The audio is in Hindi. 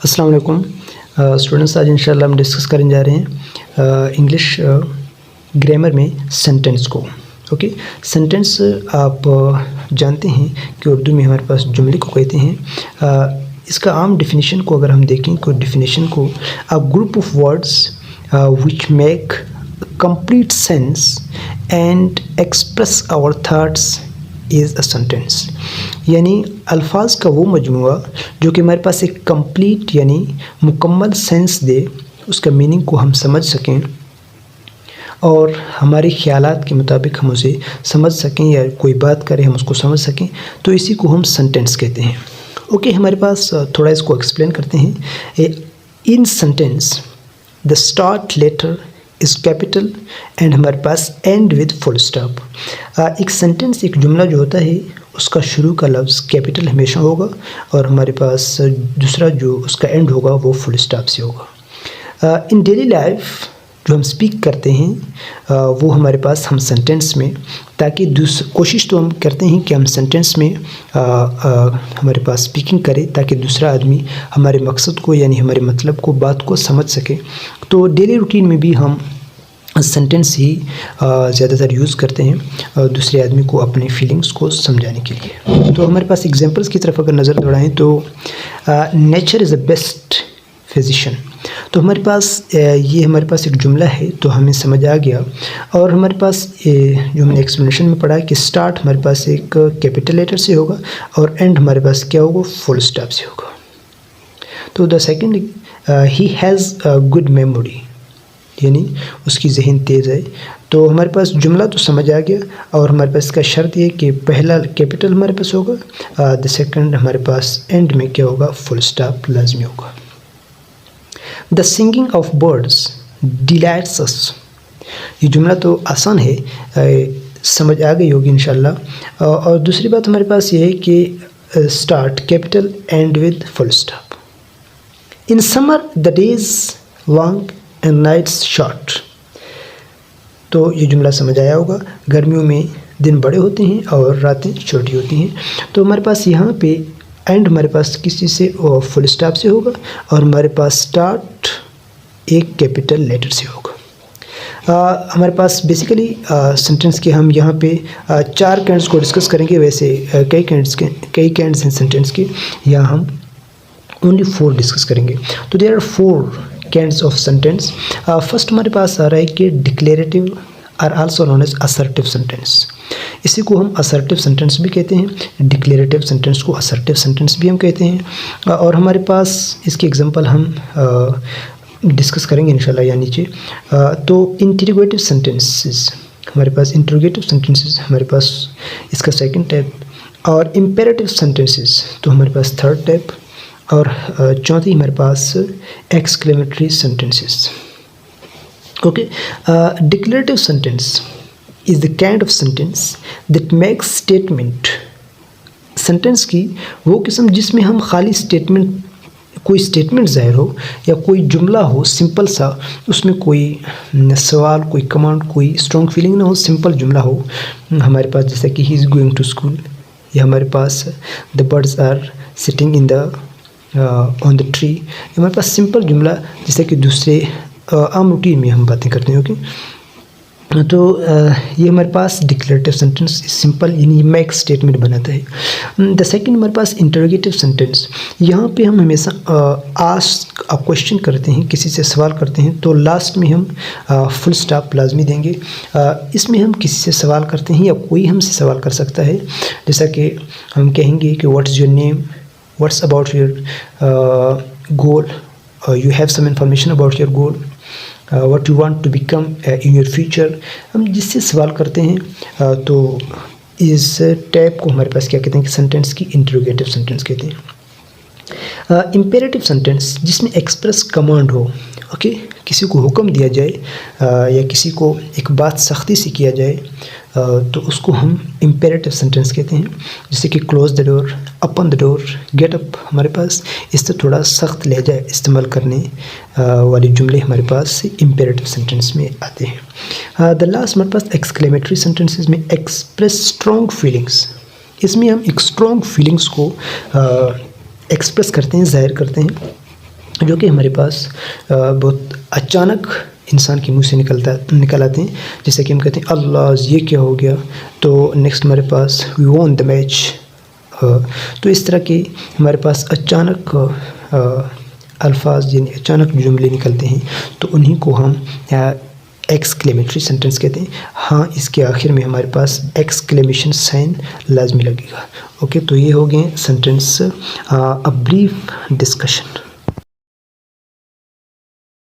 अस्सलाम वालेकुम स्टूडेंट्स। आज इंशाल्लाह हम डिस्कस करने जा रहे हैं इंग्लिश ग्रामर में सेंटेंस को। ओके, सेंटेंस आप जानते हैं कि उर्दू में हमारे पास जुमले को कहते हैं। इसका आम डेफिनेशन को अगर हम देखें तो डेफिनेशन को a group of words which make complete sense and express our thoughts is a sentence. यानी अल्फाज का वो मजमुआ जो कि हमारे पास एक कंप्लीट यानी मुकम्मल सेंस दे, उसका मीनिंग को हम समझ सकें और हमारे ख़यालात के मुताबिक हम उसे समझ सकें, या कोई बात करें हम उसको समझ सकें, तो इसी को हम सेंटेंस कहते हैं। ओके, हमारे पास थोड़ा इसको एक्सप्लेन करते हैं। In sentence the start letter is capital and हमारे पास एंड विद फुल स्टॉप। एक सेंटेंस, एक जुमला जो होता है उसका शुरू का लफ्ज़ कैपिटल हमेशा होगा और हमारे पास दूसरा जो उसका एंड होगा वो फुल स्टॉप से होगा। इन डेली लाइफ जो हम स्पीक करते हैं वो हमारे पास हम सेंटेंस में, ताकि कोशिश तो हम करते हैं कि हम सेंटेंस में हमारे पास स्पीकिंग करें ताकि दूसरा आदमी हमारे मकसद को यानी हमारे मतलब को, बात को समझ सके। तो डेली रूटीन में भी हम सेंटेंस ही ज़्यादातर यूज़ करते हैं दूसरे आदमी को अपने फीलिंग्स को समझाने के लिए। तो हमारे पास एग्जांपल्स की तरफ अगर नज़र दौड़ाएं तो nature is a best physician. तो हमारे पास ये हमारे पास एक जुमला है तो हमें समझ आ गया। और हमारे पास जो हमने एक्सप्लेनेशन में पढ़ा है कि स्टार्ट हमारे पास एक कैपिटल लेटर से होगा और एंड हमारे पास क्या होगा, फुल स्टॉप से होगा। तो the second, he has a good memory, यानी उसकी जहन तेज़ है। तो हमारे पास जुमला तो समझ आ गया और हमारे पास इसका शर्त ये कि पहला कैपिटल हमारे पास होगा, द सेकंड हमारे पास एंड में क्या होगा, फुल स्टॉप लाजमी होगा। The singing of birds delights us. ये जुमला तो आसान है, समझ आ गई होगी इंशाल्लाह। और दूसरी बात हमारे पास ये है कि start capital end with full stop. In summer the days long and nights short. तो ये जुमला समझ आया होगा, गर्मियों में दिन बड़े होते हैं और रातें छोटी होती हैं। तो हमारे पास यहाँ पे एंड हमारे पास किसी से फुल स्टॉप से होगा और हमारे पास स्टार्ट एक कैपिटल लेटर से होगा। हमारे पास बेसिकली सेंटेंस के हम यहाँ पे चार कैंड्स को डिस्कस करेंगे। वैसे कई कैंड्स हैं सेंटेंस के, यहाँ हम ओनली 4 डिस्कस करेंगे। तो there are 4 kinds of sentence. First हमारे पास आ रहा है कि declarative are also known as assertive sentence. इसी को हम असर्टिव सेंटेंस भी कहते हैं, डिक्लेरेटिव सेंटेंस को असर्टिव सेंटेंस भी हम कहते हैं। और हमारे पास इसके एग्जांपल हम डिस्कस करेंगे इंशाल्लाह यहाँ नीचे। तो इंटरोगेटिव सेंटेंसेस, हमारे पास इंटरोगेटिव सेंटेंसेस हमारे पास इसका सेकंड टाइप, और इम्पेरेटिव सेंटेंसेस तो हमारे पास थर्ड टाइप, और चौथी हमारे पास exclamatory sentences. Okay, declarative sentence is the kind of sentence that makes statement. Sentence की वो किस्म जिसमें हम खाली स्टेटमेंट, कोई स्टेटमेंट ज़ाहिर हो या कोई जुमला हो सिंपल सा, उसमें कोई सवाल, कोई कमांड, कोई स्ट्रॉन्ग फीलिंग ना हो, सिंपल जुमला हो। हमारे पास जैसा कि he is going to school, या हमारे पास the birds are sitting in the on the tree. हमारे पास सिंपल जुमला जैसे कि दूसरे आम रूटीन में हम बातें करते हैं। ओके, तो ये हमारे पास डिक्लेरेटिव सेंटेंस सिंपल यानी मेक स्टेटमेंट बनाता है। द सेकंड हमारे पास इंटरोगेटिव सेंटेंस। यहाँ पे हम हमेशा आस्क अ क्वेश्चन करते हैं, किसी से सवाल करते हैं तो लास्ट में हम फुल स्टॉप लाजमी देंगे। इसमें हम किसी से सवाल करते हैं या कोई हमसे सवाल कर सकता है, जैसा कि हम कहेंगे कि what is your name, what's about your goal, you have some information about your goal, what you want to become in your future। हम जिससे सवाल करते हैं तो इस टाइप को हमारे पास क्या कहते हैं कि सेंटेंस की इंटरोगेटिव सेंटेंस कहते हैं। इम्पेरेटिव सेंटेंस जिसमें एक्सप्रेस कमांड हो। ओके, किसी को हुक्म दिया जाए या किसी को एक बात सख्ती से किया जाए तो उसको हम इम्पेरेटिव सेंटेंस कहते हैं, जैसे कि close the door, open the door, get up. हमारे पास इससे थोड़ा सख्त लहजा इस्तेमाल करने वाले जुमले हमारे पास इम्पेरेटिव सेंटेंस में आते हैं। द लास्ट हमारे पास एक्सक्लेमेटरी सेंटेंसेस में एक्सप्रेस स्ट्रॉन्ग फीलिंग्स। इसमें हम एक स्ट्रॉन्ग फीलिंग्स को एक्सप्रेस करते हैं, ज़ाहिर करते हैं। जो कि हमारे पास बहुत अचानक इंसान के मुंह से निकल आते हैं। जैसे कि हम कहते हैं अल्लाह ये क्या हो गया, तो नेक्स्ट हमारे पास वी वॉन द मैच। तो इस तरह के हमारे पास अचानक अल्फाज यानी अचानक जुमले निकलते हैं, तो उन्हीं को हम एक्सक्लेमेटरी सेंटेंस कहते हैं। हाँ, इसके आखिर में हमारे पास एक्सक्लेमेशन साइन लाजमी लगेगा। ओके, तो ये हो गए सेंटेंस अ ब्रीफ डिस्कशन।